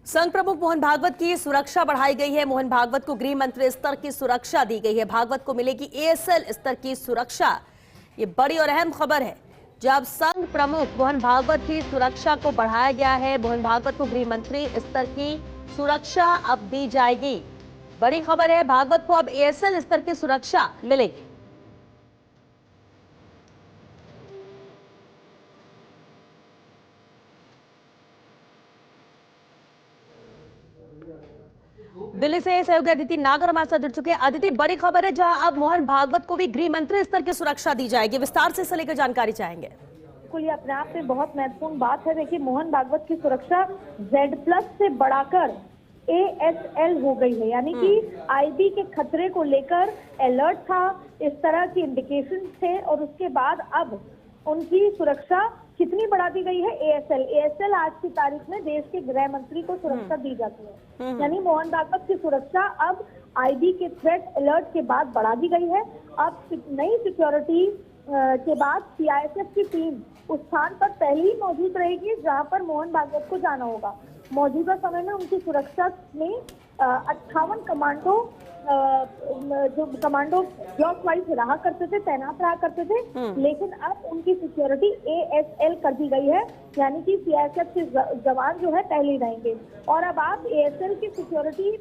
संघ प्रमुख मोहन भागवत की सुरक्षा बढ़ाई गई है। मोहन भागवत को गृह मंत्री स्तर की सुरक्षा दी गई है। भागवत को मिलेगी एएसएल स्तर की सुरक्षा। ये बड़ी और अहम खबर है। जब संघ प्रमुख मोहन भागवत की सुरक्षा को बढ़ाया गया है, मोहन भागवत को गृह मंत्री स्तर की सुरक्षा अब दी जाएगी। बड़ी खबर है, भागवत को अब एएसएल स्तर की सुरक्षा मिलेगी। दिल्ली से सहयोगी अदिति नागर हमारे साथ जुड़ चुके हैं। अदिति, बड़ी खबर है जहां अब मोहन भागवत को भी गृह मंत्री स्तर की सुरक्षा दी जाएगी। विस्तार से इसे लेकर जानकारी चाहेंगे। बिल्कुल, ये अपने आप में बहुत महत्वपूर्ण बात है। देखिए, मोहन भागवत की सुरक्षा Z+ से बढ़ाकर ASL हो गई है, यानी कि IB के खतरे को लेकर अलर्ट था, इस तरह की इंडिकेशन थे, और उसके बाद अब उनकी सुरक्षा कितनी बढ़ा दी गई है, ASL आज की तारीख में देश के गृह मंत्री को सुरक्षा दी जाती है। यानी मोहन भागवत की सुरक्षा अब IB के थ्रेट अलर्ट के बाद बढ़ा दी गई है। अब नई सिक्योरिटी के बाद CISF की टीम उस स्थान पर पहले ही मौजूद रहेगी जहां पर मोहन भागवत को जाना होगा। मौजूदा समय में उनकी सुरक्षा में 58 कमांडो जो कमांडो ब्लॉक वाइज रहा करते थे, तैनात रहा करते थे, लेकिन अब उनकी सिक्योरिटी ASL कर दी गई है, यानी कि CISF के जवान जो है पहले ही रहेंगे। और अब आप ASL की सिक्योरिटी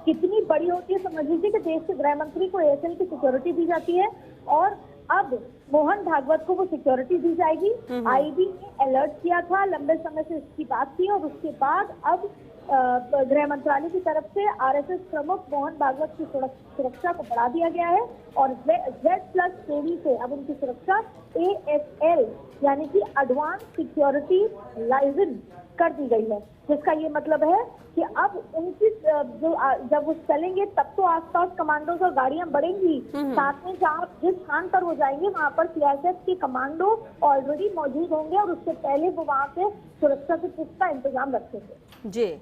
कितनी बड़ी होती है समझ लीजिए कि देश के गृह मंत्री को ASL की सिक्योरिटी दी जाती है, और अब मोहन भागवत को वो सिक्योरिटी दी जाएगी। IB ने अलर्ट किया था, लंबे समय से इसकी बात थी, और उसके बाद अब गृह मंत्रालय की तरफ से RSS प्रमुख मोहन भागवत की सुरक्षा को बढ़ा दिया गया है, और Z+ श्रेणी से अब उनकी सुरक्षा ASL यानी कि एडवांस सिक्योरिटी लाइसेंस कर दी गई है। जिसका ये मतलब है कि अब उनकी जब वो चलेंगे तब तो आसपास कमांडोज और गाड़ियां बढ़ेंगी, साथ में जहाँ जिस स्थान पर वो जाएंगे वहां पर CISF के कमांडो ऑलरेडी मौजूद होंगे, और उससे पहले वो वहां पे सुरक्षा के पुख्ता इंतजाम रखेंगे। जी,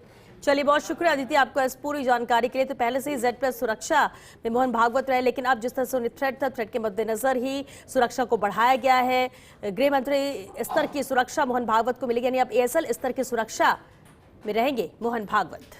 चलिए, बहुत शुक्रिया अदिति आपको इस पूरी जानकारी के लिए। तो पहले से ही Z+ सुरक्षा में मोहन भागवत रहे, लेकिन अब जिस तरह से उन्हें थ्रेट था, थ्रेट के मद्देनजर ही सुरक्षा को बढ़ाया गया है। गृह मंत्री स्तर की सुरक्षा मोहन भागवत को मिलेगी, यानी अब ASL स्तर की सुरक्षा में रहेंगे मोहन भागवत।